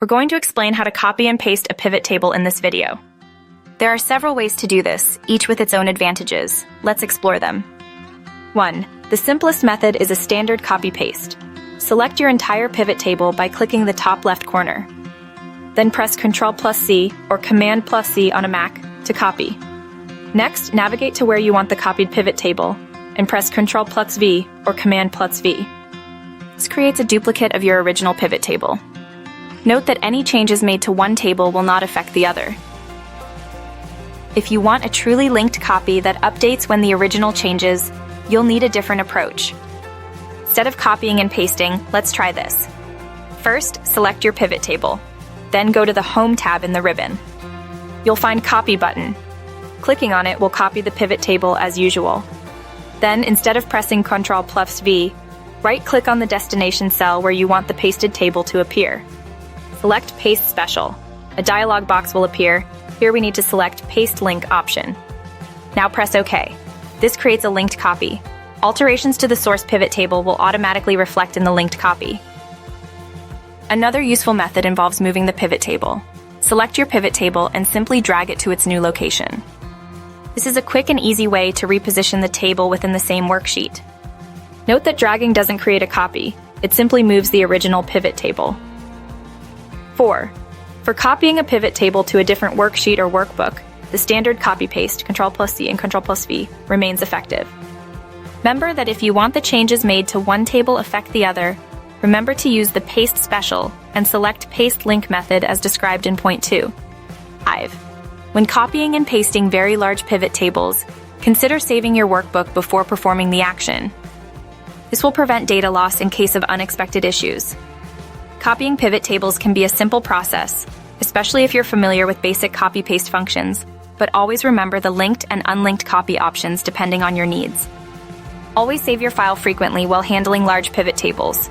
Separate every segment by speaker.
Speaker 1: We're going to explain how to copy and paste a pivot table in this video. There are several ways to do this, each with its own advantages. Let's explore them. 1. The simplest method is a standard copy-paste. Select your entire pivot table by clicking the top left corner. Then press Ctrl+C or Command+C on a Mac to copy. Next, navigate to where you want the copied pivot table and press Ctrl+V or Command+V. This creates a duplicate of your original pivot table. Note that any changes made to one table will not affect the other. If you want a truly linked copy that updates when the original changes, you'll need a different approach. Instead of copying and pasting, let's try this. First, select your pivot table. Then go to the Home tab in the ribbon. You'll find Copy button. Clicking on it will copy the pivot table as usual. Then, instead of pressing Ctrl+V, right-click on the destination cell where you want the pasted table to appear. Select Paste Special. A dialog box will appear. Here we need to select Paste Link option. Now press OK. This creates a linked copy. Alterations to the source pivot table will automatically reflect in the linked copy. Another useful method involves moving the pivot table. Select your pivot table and simply drag it to its new location. This is a quick and easy way to reposition the table within the same worksheet. Note that dragging doesn't create a copy. It simply moves the original pivot table. 4. For copying a pivot table to a different worksheet or workbook, the standard copy-paste, Ctrl+C and Ctrl+V, remains effective. Remember that if you want the changes made to one table affect the other, remember to use the Paste Special and select Paste Link method as described in point 2. 5. When copying and pasting very large pivot tables, consider saving your workbook before performing the action. This will prevent data loss in case of unexpected issues. Copying pivot tables can be a simple process, especially if you're familiar with basic copy-paste functions, but always remember the linked and unlinked copy options depending on your needs. Always save your file frequently while handling large pivot tables.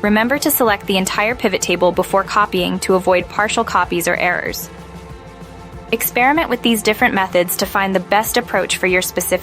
Speaker 1: Remember to select the entire pivot table before copying to avoid partial copies or errors. Experiment with these different methods to find the best approach for your specific